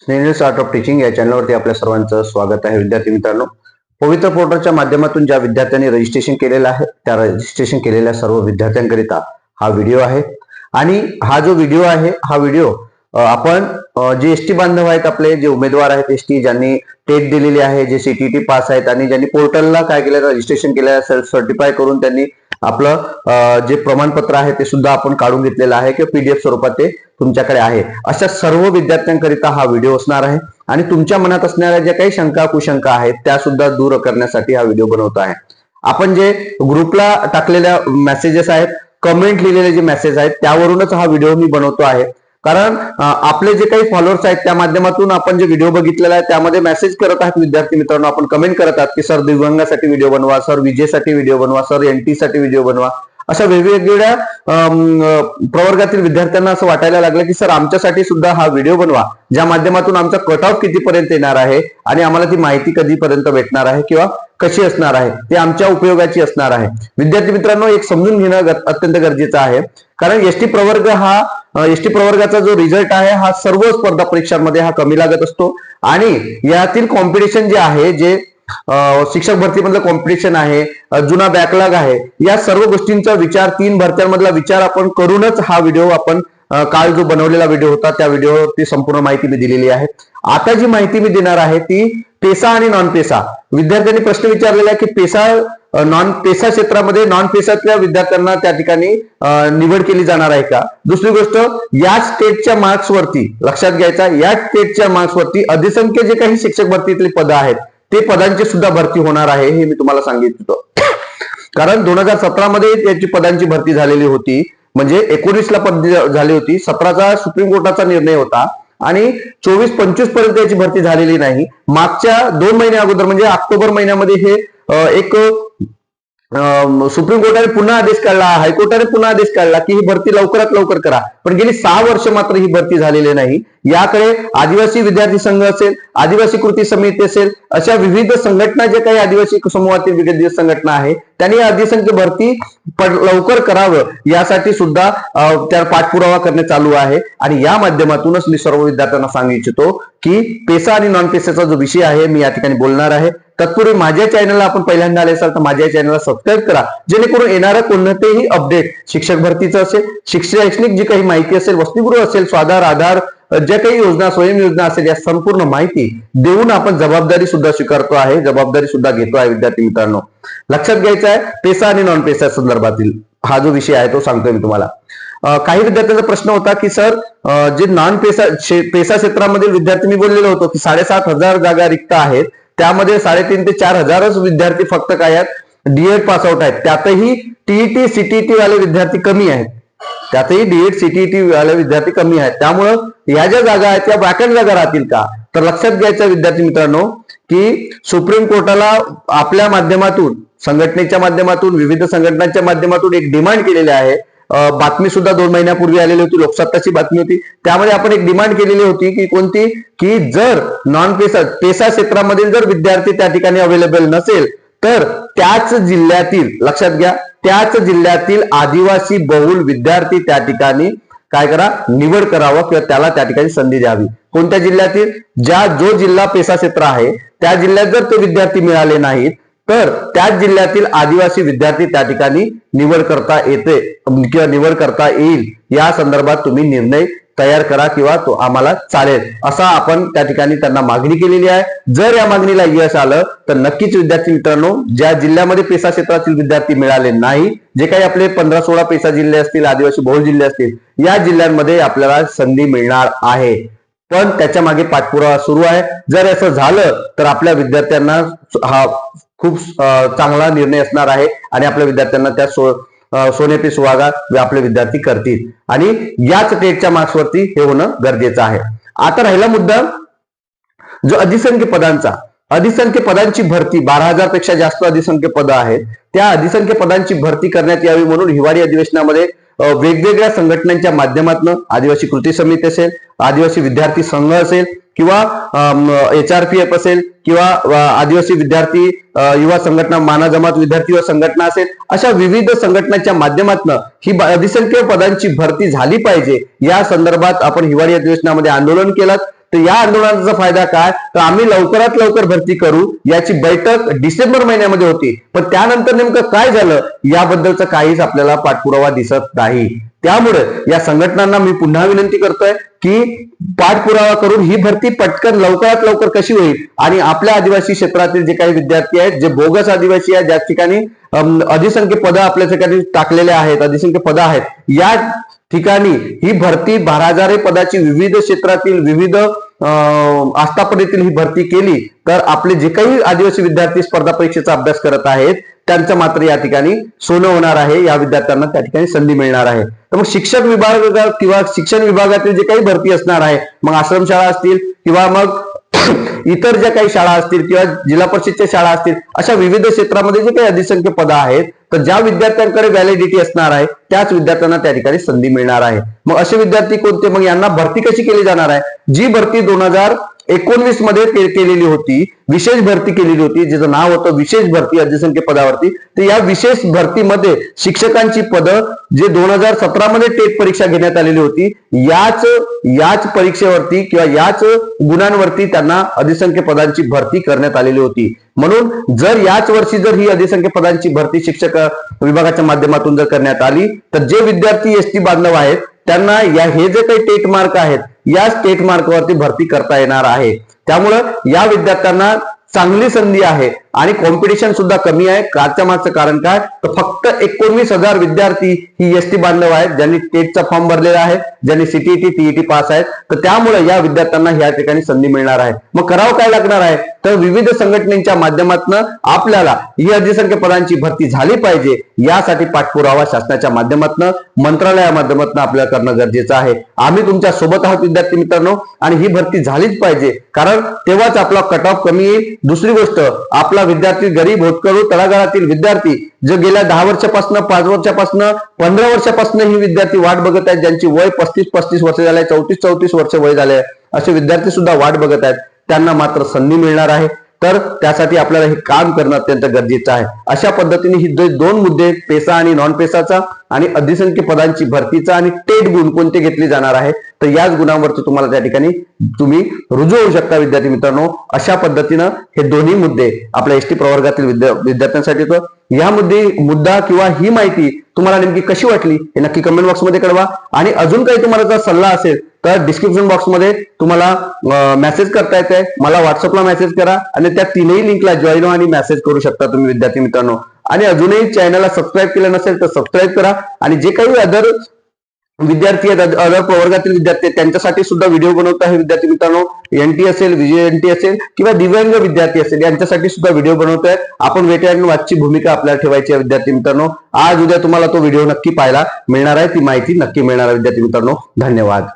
Snehal's art of teaching या चॅनलवरती आपल्या सर्वांचं स्वागत आहे. विद्यार्थी मित्रांनो, पवित्र पोर्टलच्या माध्यमातून ज्या विद्यार्थ्यांनी रजिस्ट्रेशन केलेलं आहे त्या रजिस्ट्रेशन केलेल्या सर्व विद्यार्थ्यांकरिता हा व्हिडिओ आहे. आणि हा जो व्हिडिओ आहे हा व्हिडिओ आपण जे एसटी बांधव आहेत, आपले जे उमेदवार आहेत एसटी, ज्यांनी टेट दिलेली आहे, जे सीटीटी पास आहेत आणि ज्यांनी पोर्टलला काय केलं, रजिस्ट्रेशन केलं, सेल्फ सर्टिफाय करून त्यांनी आपलं जे प्रमाणपत्र आहे ते सुद्धा आपण काढून घेतलेलं आहे किंवा पीडीएफ स्वरूपात ते तुमच्याकडे आहे, अशा सर्व विद्यार्थ्यांकरिता हा व्हिडिओ असणार आहे. आणि तुमच्या मनात असणाऱ्या ज्या काही शंका कुशंका आहेत त्या सुद्धा दूर करण्यासाठी हा व्हिडिओ बनवतो आहे. आपण जे ग्रुपला टाकलेल्या मेसेजेस आहेत, कमेंट लिहिलेले जे मेसेज आहेत, त्यावरूनच हा व्हिडिओ मी बनवतो आहे. कारण आपले जे काही फॉलोअर्स आहेत त्या माध्यमातून आपण जे व्हिडिओ बघितलेला आहे त्यामध्ये मेसेज करत आहात विद्यार्थी मित्रांनो, आपण कमेंट करत आहात की सर दिव्यांगासाठी व्हिडिओ बनवा, सर विजेसाठी व्हिडिओ बनवा, सर एनटी साठी व्हिडिओ बनवा. अशा वेगवेगळ्या प्रवर्गातील विद्यार्थ्यांना असं वाटायला लागलं की सर आमच्यासाठी सुद्धा हा व्हिडिओ बनवा, ज्या माध्यमातून आमचा कट ऑफ कितीपर्यंत येणार आहे आणि आम्हाला ती माहिती कधीपर्यंत भेटणार आहे किंवा कशी असणार आहे, ते आमच्या उपयोगाची असणार आहे. विद्यार्थी मित्रांनो, एक समजून घेणं अत्यंत गरजेचं आहे. कारण एसटी प्रवर्गाचा जो रिझल्ट आहे हा सर्व स्पर्धा परीक्षांमध्ये हा कमी लागत असतो. आणि यातील कॉम्पिटिशन जे आहे, जे शिक्षक भरतीमधलं कॉम्पिटिशन आहे, जुना बॅकलॉग आहे, या सर्व गोष्टींचा विचार, 3 भरत्यांमधला विचार आपण करूनच हा व्हिडिओ आपण काल जो बनवलेला व्हिडिओ होता त्या व्हिडिओवरती संपूर्ण माहिती मी दिलेली आहे. आता जी माहिती मी देणार आहे ती पेसा आणि नॉन पेसा. विद्यार्थ्यांनी प्रश्न विचारलेला आहे की पेसा नॉन पेसा क्षेत्रामध्ये नॉन पेसातल्या विद्यार्थ्यांना त्या ठिकाणी निवड केली जाणार आहे का. दुसरी गोष्ट, या स्टेटच्या मार्क्स वरती लक्षात घ्यायचा, या स्टेटच्या मार्क्स वरती अधिसंख्य जे काही शिक्षक भरतीतली पदं आहेत ते पदांची सुद्धा भरती होणार आहे, हे मी तुम्हाला सांगितलं. कारण 2017 मध्ये याची पदांची भरती झालेली होती, म्हणजे 19ला पद झाली होती, 17चा सुप्रीम कोर्टाचा निर्णय होता आणि 24-25 पर्यंत याची भरती झालेली नाही. मागच्या 2 महिने अगोदर म्हणजे ऑक्टोबर महिन्यामध्ये हे एक सुप्रीम कोर्टाने पुन्हा आदेश काढला, हायकोर्टाने पुन्हा आदेश काढला की ही भरती लवकरात लवकर करा. पण गेली 6 वर्ष मात्र ही भरती झालेली नाही. याकडे आदिवासी विद्यार्थी संघ असेल, आदिवासी कृती समिती असेल, अशा विविध संघटना ज्या काही आदिवासी समूहातील विविध संघटना आहे त्यांनी अधिसंख्य भरती लवकर करावं यासाठी सुद्धा त्या पाठपुरावा करणे चालू आहे. आणि या माध्यमातूनच मी सर्व विद्यार्थ्यांना सांगू इच्छितो की पेसा आणि नॉन पेसाचा जो विषय आहे मी या ठिकाणी बोलणार आहे. तत्पूर्वी माझ्या चॅनलला आपण पहिल्यांदा आले असाल तर माझ्या चॅनलला सबस्क्राईब करा, जेणेकरून येणारं कोणतेही अपडेट शिक्षक भरतीचं असेल, शैक्षणिक जी काही माहिती असेल, वसतिगृह असेल, स्वाधार, आधार, ज्या काही योजना, स्वयं योजना असेल, या संपूर्ण माहिती देऊन आपण जबाबदारी सुद्धा स्वीकारतो आहे, जबाबदारी सुद्धा घेतो आहे. विद्यार्थी मित्रांनो, लक्षात घ्यायचं आहे पेसा आणि नॉन पेसा संदर्भातील हा जो विषय आहे तो सांगतोय मी तुम्हाला. काही विद्यार्थ्यांचा प्रश्न होता की सर जे नॉन पेसा क्षेत्रामधील विद्यार्थी, मी बोललेलो होतो की 7,500 जागा रिक्त आहेत, त्यामध्ये 3,500 ते 4,000च विद्यार्थी फक्त काय आहेत, डीएड पास आउट आहेत. त्यातही टीईटी सीटीटी वाले विद्यार्थी कमी आहेत, त्यातही डीएड सीटीटी वाले विद्यार्थी कमी आहेत. त्यामुळं या ज्या जागा आहेत त्या वॅकंट जागा राहतील का, तर लक्षात घ्यायचं विद्यार्थी मित्रांनो की सुप्रीम कोर्टाला आपल्या माध्यमातून, संघटनेच्या माध्यमातून, विविध संघटनांच्या माध्यमातून एक डिमांड केलेली आहे. बातमी सुद्धा 2 महिन्यापूर्वी आलेली होती, लोकसत्ताची बातमी होती. त्यामध्ये आपण एक डिमांड केलेली होती की कोणती, की जर नॉन पेसा क्षेत्रामधील जर विद्यार्थी त्या ठिकाणी अवेलेबल नसेल तर त्याच जिल्ह्यातील, लक्षात घ्या, त्याच जिल्ह्यातील आदिवासी बहुल विद्यार्थी त्या ठिकाणी काय करा, निवड करावं किंवा त्याला त्या ठिकाणी संधी द्यावी. कोणत्या जिल्ह्यातील, जो जिल्हा पेसा क्षेत्र आहे त्या जिल्ह्यात जर ते विद्यार्थी मिळाले नाहीत तर त्याच जिल्ह्यातील आदिवासी विद्यार्थी त्या ठिकाणी निवड करता येते किंवा निवड करता येईल, या संदर्भात तुम्ही निर्णय तयार करा किंवा तो आम्हाला चालेल, असा आपण त्या ठिकाणी त्यांना मागणी केलेली आहे. जर या मागणीला यश आलं तर नक्कीच विद्यार्थी मित्रांनो, ज्या जिल्ह्यामध्ये पेसा क्षेत्रातील विद्यार्थी मिळाले नाही, जे काही आपले 15-16 पेसा जिल्हे असतील, आदिवासी बहुल जिल्हे असतील, या जिल्ह्यांमध्ये आपल्याला संधी मिळणार आहे. पण त्याच्या मागे पाठपुरावा सुरू आहे. जर असं झालं तर आपल्या विद्यार्थ्यांना हा खूप चांगला निर्णय असणार आहे आणि आपल्या विद्यार्थ्यांना त्या सोनेपी सुहागा आपले विद्यार्थी करतील आणि याच टेटच्या मार्क्स वरती हे होणं गरजेचं आहे. आता राहिला मुद्दा जो अधिसंख्य पदांची भरती, 12,000 पेक्षा जास्त अधिसंख्य पदं आहेत, त्या अधिसंख्य पदांची भरती करण्यात यावी म्हणून हिवाळी अधिवेशनामध्ये वेगवेगळ्या संघटनांच्या माध्यमातून, आदिवासी कृती समिती असेल, आदिवासी विद्यार्थी संघ असेल किंवा HRPF असेल किंवा आदिवासी विद्यार्थी युवा संघटना, माना जमात विद्यार्थी युवा संघटना असेल, अशा विविध संघटनांच्या माध्यमातून ही अधिसंख्य पदांची भरती झाली पाहिजे या संदर्भात आपण हिवाळी अधिवेशनामध्ये आंदोलन केलं. तर या आंदोलनाचा फायदा काय, तर आम्ही लवकरात लवकर भरती करू याची बैठक डिसेंबर महिन्यामध्ये होती, पण त्यानंतर नेमकं काय झालं याबद्दलचा काहीच आपल्याला पाठपुरावा दिसत नाही. त्यामुळे या संघटनांना मी पुन्हा विनंती करतोय की पाठपुरावा करून ही भरती पटकन लवकरात लवकर कशी होईल आणि आपल्या आदिवासी क्षेत्रातील जे काही विद्यार्थी आहेत, जे बोगस आदिवासी आहेत, ज्या ठिकाणी अधिसंख्य पदं आपल्या ठिकाणी टाकलेले आहेत, अधिसंख्य पदं आहेत, या ठिकाणी ही भरती 12,000 पदाची विविध क्षेत्रातील विविध आस्थापनेतील ही भरती केली तर आपले जे काही आदिवासी विद्यार्थी स्पर्धा परीक्षेचा अभ्यास करत आहेत त्यांचं मात्र या ठिकाणी सोनं होणार आहे, या विद्यार्थ्यांना त्या ठिकाणी संधी मिळणार आहे. तर मग शिक्षक विभाग किंवा शिक्षण विभागातील जे काही भरती असणार आहे, मग आश्रमशाळा असतील किंवा मग इतर ज्या काही शाळा असतील किंवा जिल्हा परिषदच्या शाळा असतील, अशा विविध क्षेत्रामध्ये जे काही अधिसंख्य पदं आहेत, तर ज्या विद्यार्थ्यांकडे व्हॅलिडिटी असणार आहे त्याच विद्यार्थ्यांना त्या ठिकाणी संधी मिळणार आहे. मग असे विद्यार्थी कोणते, मग यांना भरती कशी केली जाणार आहे, जी भरती 2019 मध्ये केलेली होती, विशेष भरती केलेली होती, जिचं नाव होतं विशेष भरती अधिसंख्य पदावरती, तर या विशेष भरतीमध्ये शिक्षकांची पदं जे 2017 मध्ये टेट परीक्षा घेण्यात आलेली होती, याच परीक्षेवरती किंवा याच गुणांवरती त्यांना अधिसंख्य पदांची भरती करण्यात आलेली होती. म्हणून जर याच वर्षी जर ही अधिसंख्य पदांची भरती शिक्षक विभागाच्या माध्यमातून जर करण्यात आली तर जे विद्यार्थी एसटी बांधव आहेत त्यांना हे जे काही टेट मार्क आहेत या टेट मार्कवरती भरती करता येणार आहे. त्यामुळं या विद्यार्थ्यांना चांगली संधी आहे आणि कॉम्पिटिशन सुद्धा कमी आहे. कालच्या मागचं कारण काय, तर फक्त 19,000 विद्यार्थी ही एसटी बांधव आहेत ज्यांनी टेटचा फॉर्म भरलेला आहे, ज्यांनी सीटीईटी टीईटी पास आहेत. तर त्यामुळे या विद्यार्थ्यांना या ठिकाणी संधी मिळणार आहे. मग करावं काय लागणार आहे, तर विविध संघटनेच्या माध्यमातून आपल्याला ही अधिसंख्य पदांची भरती झाली पाहिजे यासाठी पाठपुरावा शासनाच्या माध्यमातून मंत्रालयाच्या माध्यमातून आपल्याला करणं गरजेचं आहे. आम्ही तुमच्या सोबत आहोत विद्यार्थी मित्रांनो, आणि ही भरती झालीच पाहिजे, कारण तेव्हाच आपला कट ऑफ कमी येईल. दुसरी गोष्ट, आपला विद्यार्थी गरीब होतकरू तळागाळातील विद्यार्थी जे गेल्या 10 वर्षापासून 5 वर्षापासून 15 वर्षापासून ही विद्यार्थी वाट बघत आहेत, ज्यांची वय 35-35 वर्ष झाले, 34-34 वर्ष वय झाले, असे विद्यार्थी सुद्धा वाट बघत आहेत, त्यांना मात्र संधी मिळणार आहे. तर त्यासाठी आपल्याला हे काम करणं अत्यंत गरजेचं आहे. अशा पद्धतीने ही दोन मुद्दे, पेसा आणि नॉन पेसाचा आणि अधिसंख्य पदांची भरतीचा आणि टेट गुण कोणते घेतले जाणार आहे, तर याच गुणांवरती तुम्हाला त्या ठिकाणी तुम्ही रुजू होऊ शकता विद्यार्थी मित्रांनो. अशा पद्धतीनं हे दोन्ही मुद्दे आपल्या एसटी प्रवर्गातील विद्यार्थ्यांसाठी तर या मुद्दा किंवा ही माहिती तुम्हाला नेमकी कशी वाटली हे नक्की कमेंट बॉक्समध्ये कळवा. आणि अजून काही तुम्हाला जर सल्ला असेल तर डिस्क्रिप्शन बॉक्समध्ये तुम्हाला मेसेज करता येते, मला व्हॉट्सअपला मेसेज करा आणि त्या तीनही लिंकला जॉईन आणि मेसेज करू शकता तुम्ही विद्यार्थी मित्रांनो. आणि अजूनही चॅनलला सबस्क्राईब केलं नसेल तर सबस्क्राईब करा. आणि जे काही अदर विद्यार्थी आहेत, अदर प्रवर्गातील विद्यार्थी आहेत, त्यांच्यासाठी सुद्धा व्हिडिओ बनवत आहे विद्यार्थी मित्रांनो. एनटी असेल, VJNT असेल किंवा दिव्यांग विद्यार्थी असेल, यांच्यासाठी सुद्धा व्हिडिओ बनवतोय आपण. वेट अँड वॉचची भूमिका आपल्याला ठेवायची आहे विद्यार्थी मित्रांनो. आज उद्या तुम्हाला तो व्हिडिओ नक्की पाहायला मिळणार आहे, ती माहिती नक्की मिळणार आहे विद्यार्थी मित्रांनो. धन्यवाद.